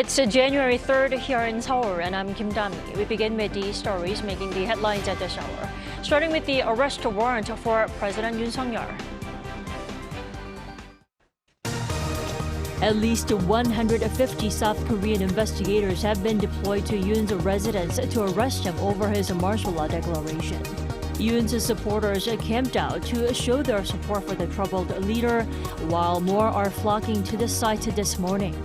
It's January 3rd here in Seoul, and I'm Kim Dami. We begin with the stories making the headlines at this hour. Starting with the arrest warrant for President Yoon. At least 150 South Korean investigators have been deployed to Yoon's residence to arrest him over his martial law declaration. Yoon's supporters camped out to show their support for the troubled leader, while more are flocking to the site this morning.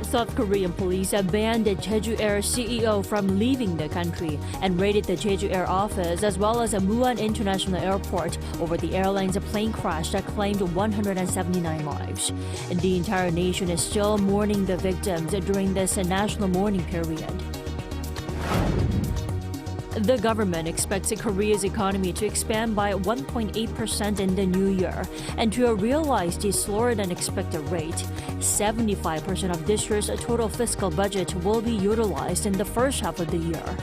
South Korean police have banned the Jeju Air CEO from leaving the country and raided the Jeju Air office as well as a Milan International Airport over the airline's plane crash that claimed 179 lives. The entire nation is still mourning the victims during this national mourning period. The government expects Korea's economy to expand by 1.8% in the new year, and to realize the slower than expected rate, 75% of this year's total fiscal budget will be utilized in the first half of the year.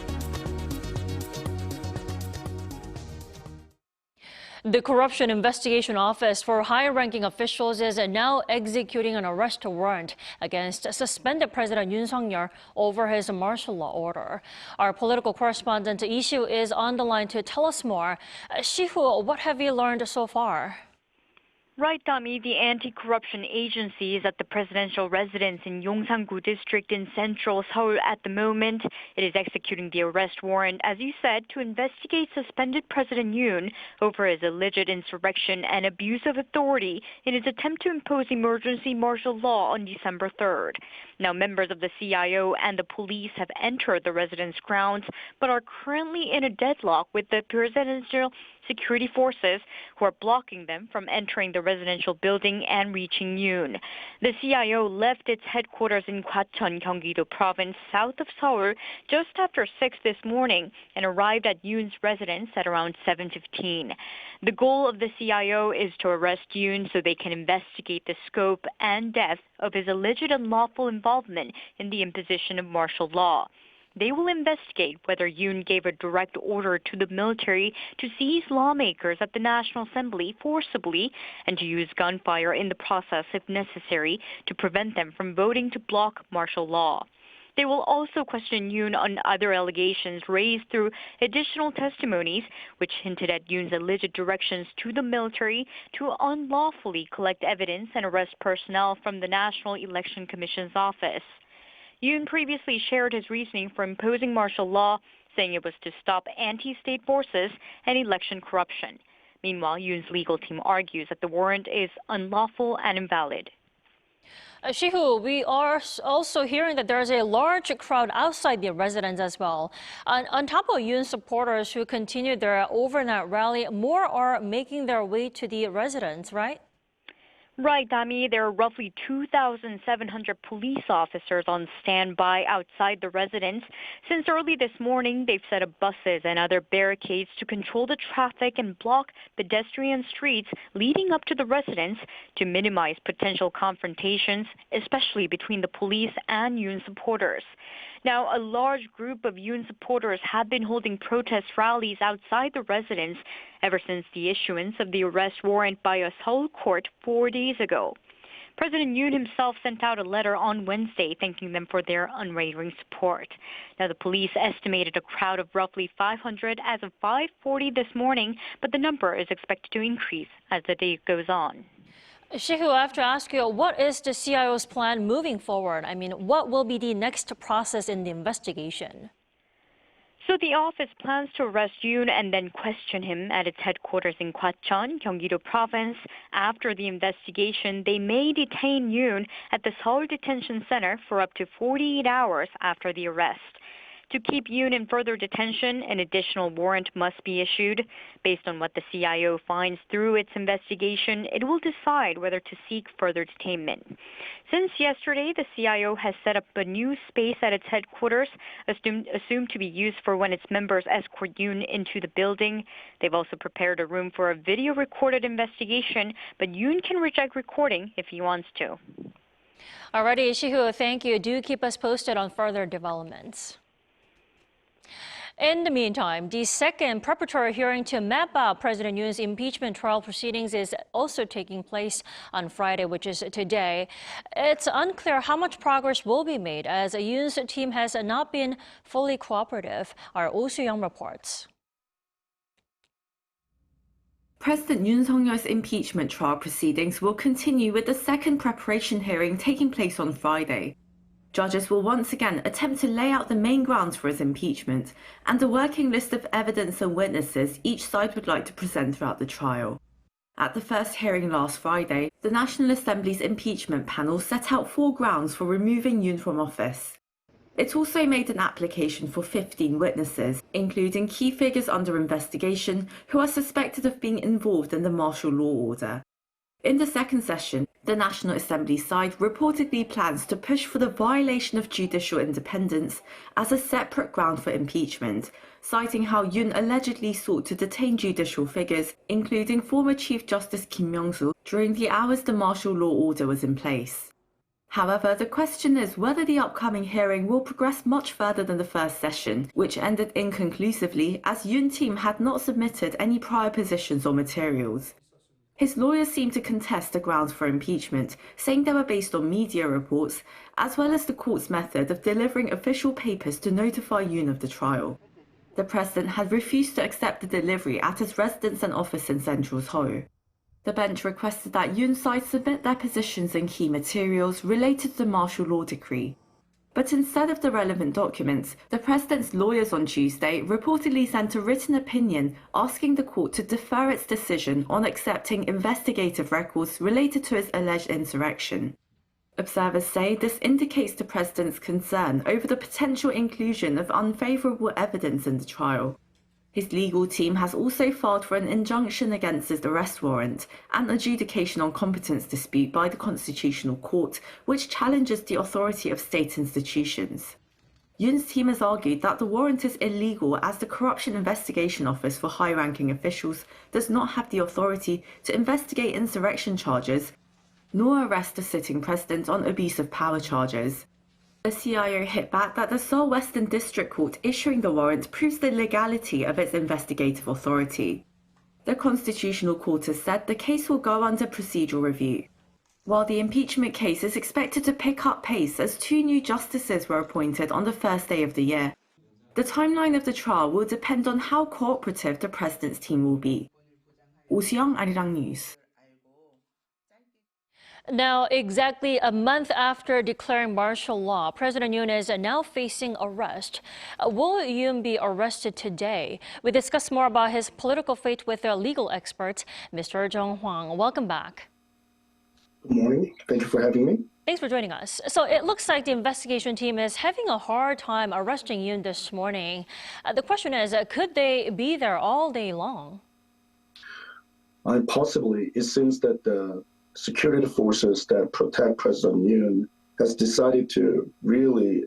The Corruption Investigation Office for high-ranking officials is now executing an arrest warrant against suspended President Yoon over his martial law order. Our political correspondent Lee Si-hoo is on the line to tell us more. Si-hoo, what have you learned so far? Right, Dami, the anti-corruption agency is at the presidential residence in Yongsan-gu district in central Seoul at the moment. It is executing the arrest warrant, as you said, to investigate suspended President Yoon over his alleged insurrection and abuse of authority in his attempt to impose emergency martial law on December 3rd. Now, members of the CIO and the police have entered the residence grounds, but are currently in a deadlock with the presidential security forces who are blocking them from entering the residential building and reaching Yoon. The CIO left its headquarters in Gwacheon, Gyeonggi-do Province, south of Seoul, just after 6 this morning and arrived at Yoon's residence at around 7:15. The goal of the CIO is to arrest Yoon so they can investigate the scope and depth of his alleged unlawful involvement in the imposition of martial law. They will investigate whether Yoon gave a direct order to the military to seize lawmakers at the National Assembly forcibly and to use gunfire in the process if necessary to prevent them from voting to block martial law. They will also question Yoon on other allegations raised through additional testimonies, which hinted at Yoon's alleged directions to the military to unlawfully collect evidence and arrest personnel from the National Election Commission's office. Yoon previously shared his reasoning for imposing martial law, saying it was to stop anti-state forces and election corruption. Meanwhile, Yoon's legal team argues that the warrant is unlawful and invalid. Si-hoo, we are also hearing that there's a large crowd outside the residence as well. On top of Yoon's supporters who continued their overnight rally, more are making their way to the residence, right? Right, Dami. There are roughly 2,700 police officers on standby outside the residence. Since early this morning, they've set up buses and other barricades to control the traffic and block pedestrian streets leading up to the residence to minimize potential confrontations, especially between the police and Yoon supporters. Now, a large group of Yoon supporters have been holding protest rallies outside the residence ever since the issuance of the arrest warrant by a Seoul court 4 days ago. President Yoon himself sent out a letter on Wednesday thanking them for their unwavering support. Now, the police estimated a crowd of roughly 500 as of 5:40 this morning, but the number is expected to increase as the day goes on. Si-hoo, I have to ask you, what is the CIO's plan moving forward? I mean, what will be the next process in the investigation? So the office plans to arrest Yoon and then question him at its headquarters in Gwacheon, Gyeonggi-do Province. After the investigation, they may detain Yoon at the Seoul Detention Center for up to 48 hours after the arrest. To keep Yoon in further detention, an additional warrant must be issued. Based on what the CIO finds through its investigation, it will decide whether to seek further detainment. Since yesterday, the CIO has set up a new space at its headquarters, assumed to be used for when its members escort Yoon into the building. They've also prepared a room for a video-recorded investigation, but Yoon can reject recording if he wants to. Alrighty, Si-hoo, thank you. Do keep us posted on further developments. In the meantime, the second preparatory hearing to map out President Yoon's impeachment trial proceedings is also taking place on Friday, which is today. It's unclear how much progress will be made as Yoon's team has not been fully cooperative. Our Oh Soo-young reports. President Yoon Suk-yeol's impeachment trial proceedings will continue with the second preparation hearing taking place on Friday. Judges will once again attempt to lay out the main grounds for his impeachment and a working list of evidence and witnesses each side would like to present throughout the trial. At the first hearing last Friday, the National Assembly's impeachment panel set out 4 grounds for removing Yoon from office. It also made an application for 15 witnesses, including key figures under investigation who are suspected of being involved in the martial law order. In the second session, the National Assembly side reportedly plans to push for the violation of judicial independence as a separate ground for impeachment, citing how Yoon allegedly sought to detain judicial figures, including former Chief Justice Kim Myung-soo, during the hours the martial law order was in place. However, the question is whether the upcoming hearing will progress much further than the first session, which ended inconclusively as Yoon's team had not submitted any prior positions or materials. His lawyers seem to contest the grounds for impeachment, saying they were based on media reports, as well as the court's method of delivering official papers to notify Yoon of the trial. The president had refused to accept the delivery at his residence and office in central Seoul. The bench requested that Yoon's side submit their positions and key materials related to the martial law decree. But instead of the relevant documents, the president's lawyers on Tuesday reportedly sent a written opinion asking the court to defer its decision on accepting investigative records related to his alleged insurrection. Observers say this indicates the president's concern over the potential inclusion of unfavorable evidence in the trial. His legal team has also filed for an injunction against his arrest warrant and adjudication on competence dispute by the Constitutional Court, which challenges the authority of state institutions. Yoon's team has argued that the warrant is illegal as the Corruption Investigation Office for high-ranking officials does not have the authority to investigate insurrection charges, nor arrest the sitting president on abuse of power charges. The CIO hit back that the Seoul Western District Court issuing the warrant proves the legality of its investigative authority. The Constitutional Court has said the case will go under procedural review. While the impeachment case is expected to pick up pace as 2 new justices were appointed on the first day of the year, the timeline of the trial will depend on how cooperative the president's team will be. Oh Soo-young, Arirang News. Now, exactly a month after declaring martial law, President Yoon is now facing arrest. Will Yoon be arrested today? We discuss more about his political fate with our legal expert, Mr. Jung Hwang. Welcome back. Good morning. Thank you for having me. Thanks for joining us. So it looks like the investigation team is having a hard time arresting Yoon this morning. The question is, could they be there all day long? Possibly. It seems that the security forces that protect President Yoon has decided to really,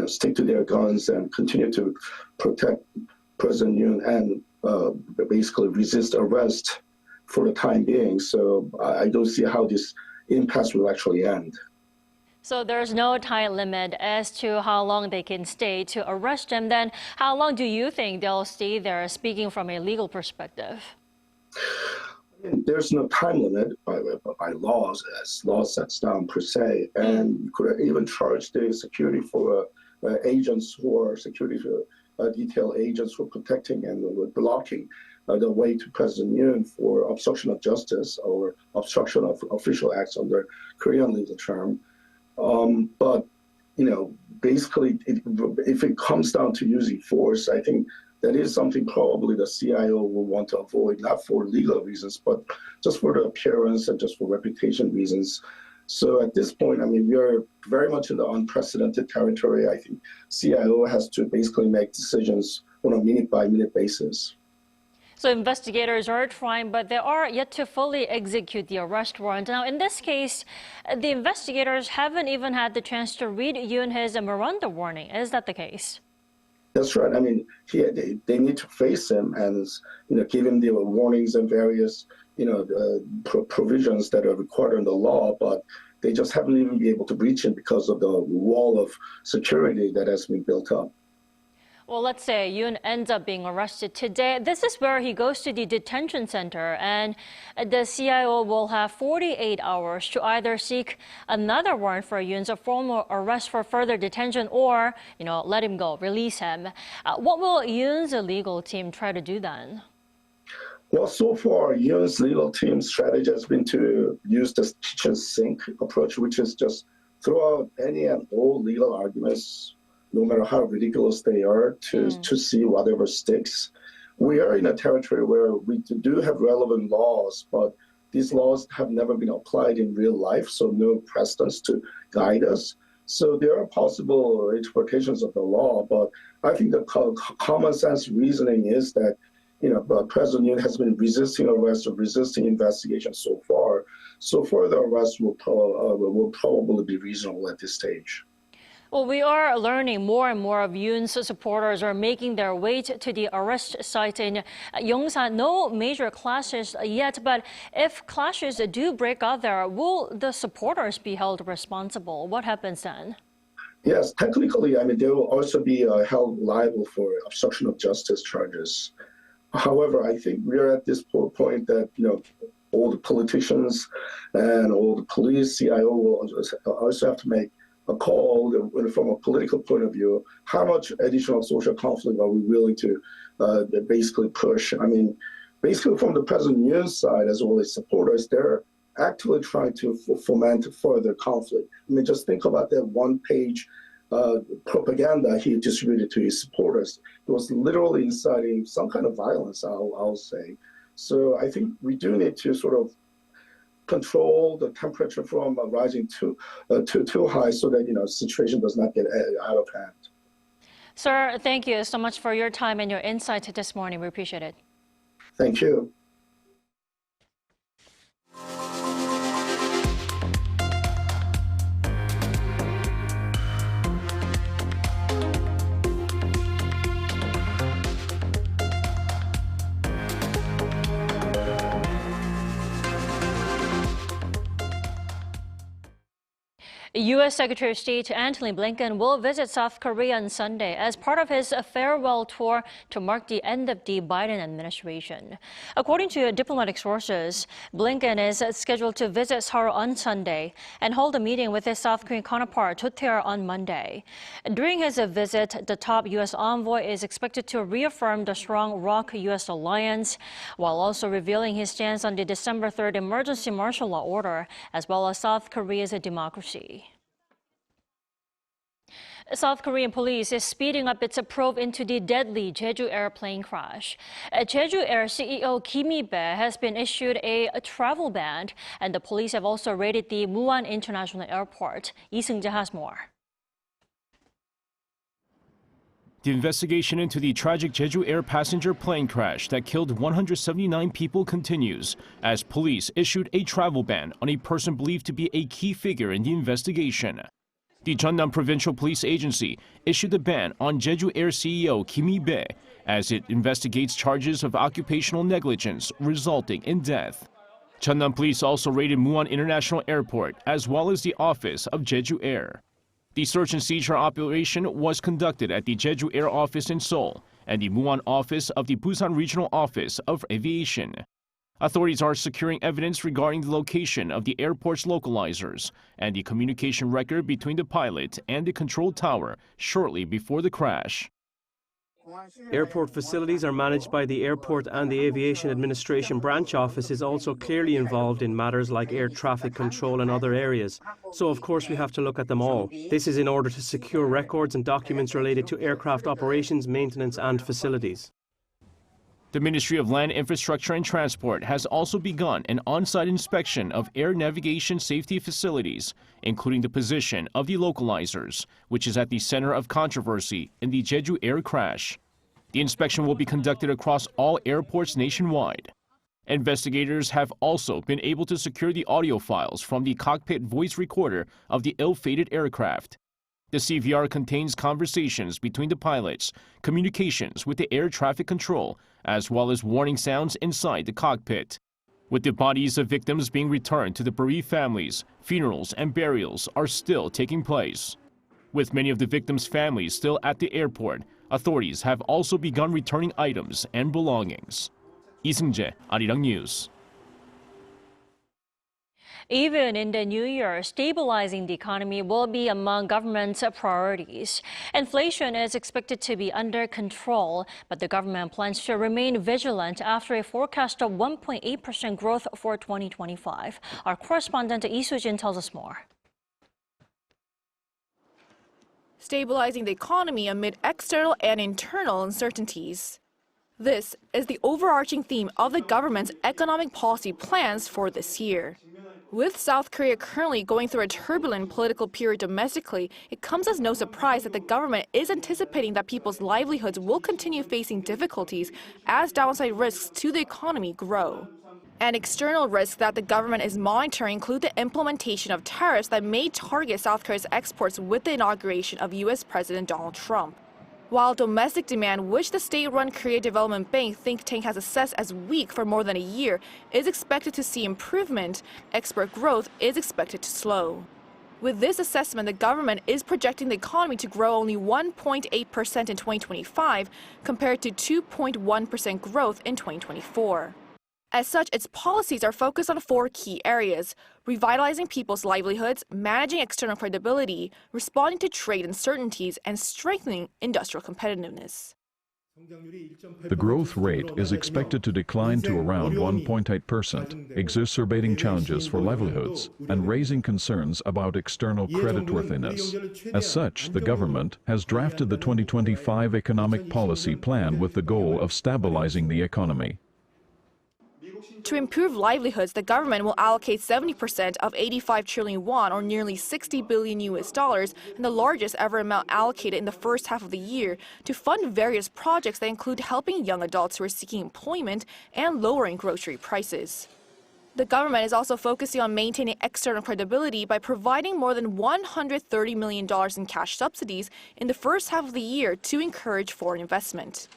stick to their guns and continue to protect President Yoon and basically resist arrest for the time being. So I don't see how this impasse will actually end. So there's no time limit as to how long they can stay to arrest him. Then how long do you think they'll stay there, speaking from a legal perspective? There's no time limit by laws, as law sets down per se, and you could even charge the security for agents who are security detail agents who are protecting and blocking the way to President Yoon for obstruction of justice or obstruction of official acts under Korean legal term. But basically, if it comes down to using force, I think that is something probably the CIO will want to avoid, not for legal reasons, but just for the appearance and just for reputation reasons. So at this point, we are very much in the unprecedented territory. I think CIO has to basically make decisions on a minute-by-minute basis. So investigators are trying, but they are yet to fully execute the arrest warrant. Now, in this case, the investigators haven't even had the chance to read Yoon his Miranda warning. Is that the case? That's right. They need to face him and, give him the warnings and various, provisions that are required in the law, but they just haven't even been able to breach him because of the wall of security that has been built up. Well, let's say Yoon ends up being arrested today. This is where he goes to the detention center, and the CIO will have 48 hours to either seek another warrant for Yoon's formal arrest for further detention or, let him go, release him. What will Yoon's legal team try to do then? Well, so far, Yoon's legal team's strategy has been to use the kitchen sink approach, which is just throw out any and all legal arguments, no matter how ridiculous they are, to see whatever sticks. We are in a territory where we do have relevant laws, but these laws have never been applied in real life, so no precedents to guide us. So there are possible interpretations of the law, but I think the common sense reasoning is that President Yoon has been resisting arrest or resisting investigation so far. So further arrest will probably be reasonable at this stage. Well, we are learning more and more of Yoon's supporters are making their way to the arrest site in Yongsan. No major clashes yet, but if clashes do break out there, will the supporters be held responsible? What happens then? Yes, technically, they will also be held liable for obstruction of justice charges. However, I think we are at this point that, all the politicians and all the police, CIO will also have to make a call from a political point of view. How much additional social conflict are we willing to basically push? Basically from the President Yoon's side, as well as supporters, they're actively trying to foment further conflict. Just think about that one-page propaganda he distributed to his supporters. It was literally inciting some kind of violence, I'll say. So I think we do need to sort of control the temperature from rising too high so that, the situation does not get out of hand. Sir, thank you so much for your time and your insight this morning. We appreciate it. Thank you. U.S. Secretary of State Antony Blinken will visit South Korea on Sunday as part of his farewell tour to mark the end of the Biden administration. According to diplomatic sources, Blinken is scheduled to visit Seoul on Sunday and hold a meeting with his South Korean counterpart Cho Tae-il on Monday. During his visit, the top U.S. envoy is expected to reaffirm the strong ROK-U.S. alliance, while also revealing his stance on the December 3rd emergency martial law order, as well as South Korea's democracy. South Korean police is speeding up its probe into the deadly Jeju Air plane crash. Jeju Air CEO Kim Hee-bae has been issued a travel ban, and the police have also raided the Muan International Airport. Lee Seung-jae has more. The investigation into the tragic Jeju Air passenger plane crash that killed 179 people continues as police issued a travel ban on a person believed to be a key figure in the investigation. The Jeonnam Provincial Police Agency issued the ban on Jeju Air CEO Kim Hee-bae as it investigates charges of occupational negligence resulting in death. Jeonnam Police also raided Muan International Airport as well as the office of Jeju Air. The search and seizure operation was conducted at the Jeju Air office in Seoul and the Muan office of the Busan Regional Office of Aviation. Authorities are securing evidence regarding the location of the airport's localizers and the communication record between the pilot and the control tower shortly before the crash. Airport facilities are managed by the airport, and the Aviation Administration branch office is also clearly involved in matters like air traffic control and other areas. So of course we have to look at them all. This is in order to secure records and documents related to aircraft operations, maintenance and facilities. The Ministry of Land Infrastructure and Transport has also begun an on-site inspection of air navigation safety facilities, including the position of the localizers, which is at the center of controversy in the Jeju Air crash. The inspection will be conducted across all airports nationwide. Investigators have also been able to secure the audio files from the cockpit voice recorder of the ill-fated aircraft. The CVR contains conversations between the pilots, communications with the air traffic control, as well as warning sounds inside the cockpit. With the bodies of victims being returned to the bereaved families, funerals and burials are still taking place. With many of the victims' families still at the airport, Authorities have also begun returning items and belongings. 이승재, Arirang News. Even in the new year, stabilizing the economy will be among government's priorities. Inflation is expected to be under control, but the government plans to remain vigilant after a forecast of 1.8% growth for 2025. Our correspondent Lee Soo-jin tells us more. Stabilizing the economy amid external and internal uncertainties. This is the overarching theme of the government's economic policy plans for this year. With South Korea currently going through a turbulent political period domestically, it comes as no surprise that the government is anticipating that people's livelihoods will continue facing difficulties as downside risks to the economy grow. And external risks that the government is monitoring include the implementation of tariffs that may target South Korea's exports with the inauguration of U.S. President Donald Trump. While domestic demand, which the state-run Korea Development Bank think tank has assessed as weak for more than a year, is expected to see improvement, export growth is expected to slow. With this assessment, the government is projecting the economy to grow only 1.8% in 2025 compared to 2.1% growth in 2024. As such, its policies are focused on 4 key areas: revitalizing people's livelihoods, managing external credibility, responding to trade uncertainties, and strengthening industrial competitiveness. The growth rate is expected to decline to around 1.8%, exacerbating challenges for livelihoods and raising concerns about external creditworthiness. As such, the government has drafted the 2025 economic policy plan with the goal of stabilizing the economy. To improve livelihoods, the government will allocate 70% of 85 trillion won, or nearly $60 billion, and the largest ever amount allocated in the first half of the year, to fund various projects that include helping young adults who are seeking employment and lowering grocery prices. The government is also focusing on maintaining external credibility by providing more than $130 million in cash subsidies in the first half of the year to encourage foreign investment.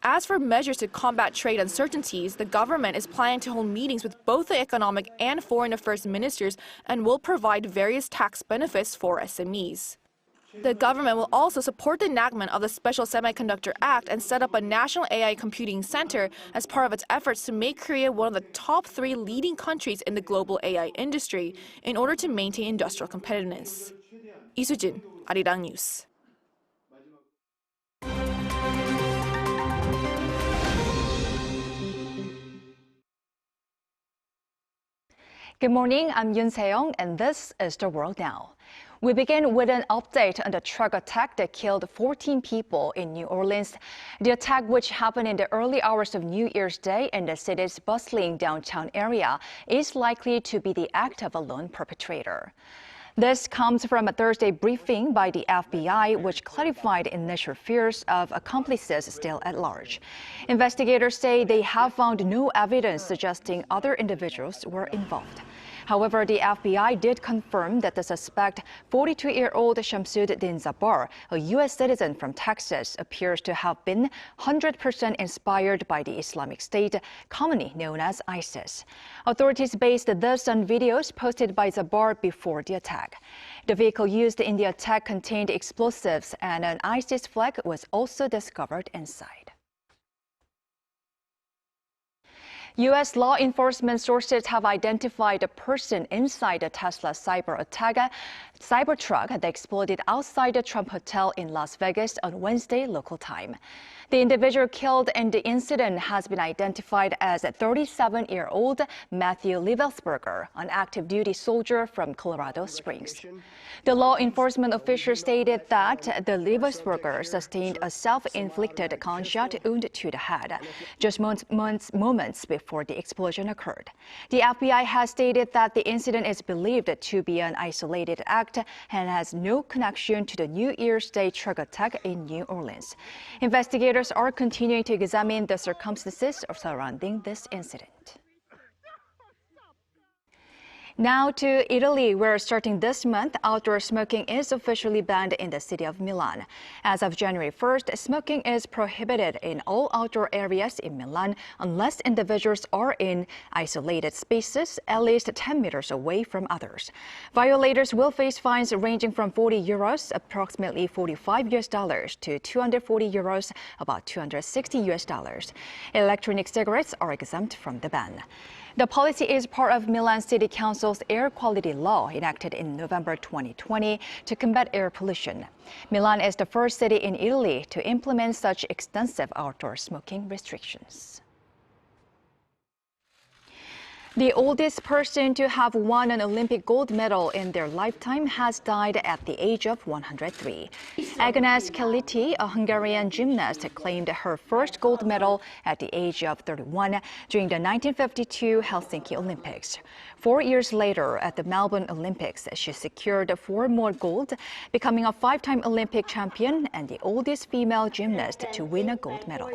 As for measures to combat trade uncertainties, the government is planning to hold meetings with both the economic and foreign affairs ministers and will provide various tax benefits for SMEs. The government will also support the enactment of the Special Semiconductor Act and set up a national AI computing center as part of its efforts to make Korea one of the top 3 leading countries in the global AI industry in order to maintain industrial competitiveness. Lee Soo-jin, Arirang News. Good morning, I'm Yoon Se-young, and this is The World Now. We begin with an update on the truck attack that killed 14 people in New Orleans. The attack, which happened in the early hours of New Year's Day in the city's bustling downtown area, is likely to be the act of a lone perpetrator. This comes from a Thursday briefing by the FBI, which clarified initial fears of accomplices still at large. Investigators say they have found no evidence suggesting other individuals were involved. However, the FBI did confirm that the suspect, 42-year-old Shamsuddin Zabar, a U.S. citizen from Texas, appears to have been 100% inspired by the Islamic State, commonly known as ISIS. Authorities based this on videos posted by Zabar before the attack. The vehicle used in the attack contained explosives, and an ISIS flag was also discovered inside. U.S. law enforcement sources have identified a person inside a Tesla Cybertruck that exploded outside the Trump Hotel in Las Vegas on Wednesday local time. The individual killed in the incident has been identified as 37-year-old Matthew Liebelsberger, an active duty soldier from Colorado Springs. The law enforcement official stated that the Liebelsberger sustained a self-inflicted gunshot wound to the head just moments before the explosion occurred. The FBI has stated that the incident is believed to be an isolated act and has no connection to the New Year's Day truck attack in New Orleans. Investigators are continuing to examine the circumstances surrounding this incident. Now to Italy, where starting this month, outdoor smoking is officially banned in the city of Milan. As of January 1st, smoking is prohibited in all outdoor areas in Milan unless individuals are in isolated spaces at least 10 meters away from others. Violators will face fines ranging from 40 euros, approximately $45 to 240 euros, about $260. Electronic cigarettes are exempt from the ban. The policy is part of Milan City Council's air quality law enacted in November 2020 to combat air pollution. Milan is the first city in Italy to implement such extensive outdoor smoking restrictions. The oldest person to have won an Olympic gold medal in their lifetime has died at the age of 103. Agnes Keleti, a Hungarian gymnast, claimed her first gold medal at the age of 31 during the 1952 Helsinki Olympics. 4 years later, at the Melbourne Olympics, she secured 4 more gold, becoming a 5-time Olympic champion and the oldest female gymnast to win a gold medal.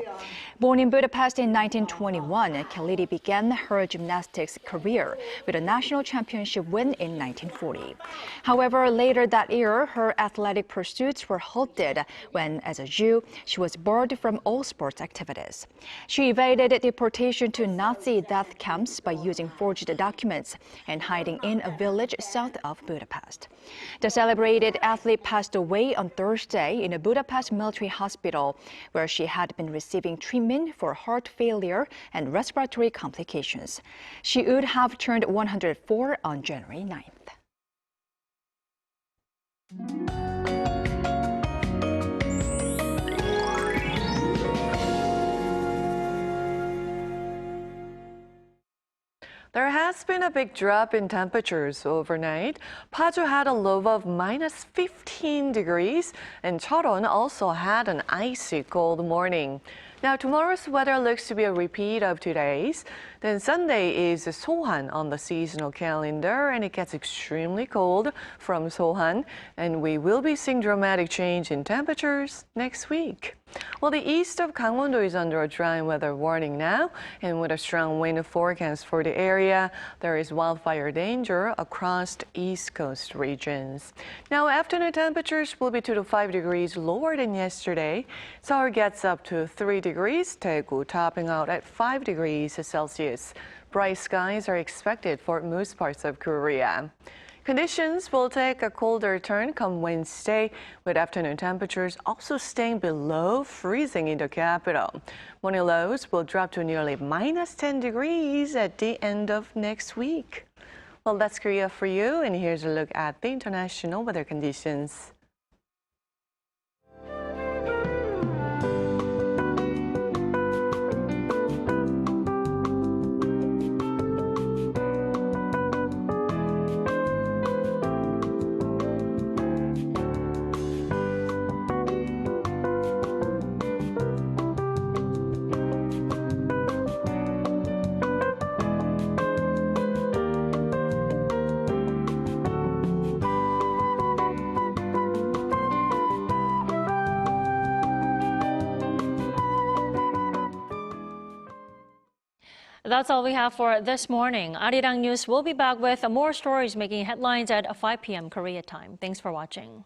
Born in Budapest in 1921, Keleti began her gymnastics career with a national championship win in 1940. However, later that year, her athletic pursuits were halted when, as a Jew, she was barred from all sports activities. She evaded deportation to Nazi death camps by using forged documents and hiding in a village south of Budapest. The celebrated athlete passed away on Thursday in a Budapest military hospital, where she had been receiving treatment for heart failure and respiratory complications. She would have turned 104 on January 9th. There has been a big drop in temperatures overnight. Paju had a low of minus 15 degrees, and Cheoron also had an icy cold morning. Now, tomorrow's weather looks to be a repeat of today's. Then Sunday is Sohan on the seasonal calendar, and it gets extremely cold from Sohan, and we will be seeing dramatic change in temperatures next week. Well, the east of Gangwon-do is under a dry weather warning now, and with a strong wind forecast for the area, there is wildfire danger across the east coast regions. Now, afternoon temperatures will be 2 to 5 degrees lower than yesterday. Seoul gets up to 3 degrees, Daegu topping out at 5 degrees Celsius. Bright skies are expected for most parts of Korea. Conditions will take a colder turn come Wednesday, with afternoon temperatures also staying below freezing in the capital. Morning lows will drop to nearly minus 10 degrees at the end of next week. Well, that's Korea for you, and here's a look at the international weather conditions. That's all we have for this morning. Arirang News will be back with more stories making headlines at 5 p.m. Korea time. Thanks for watching.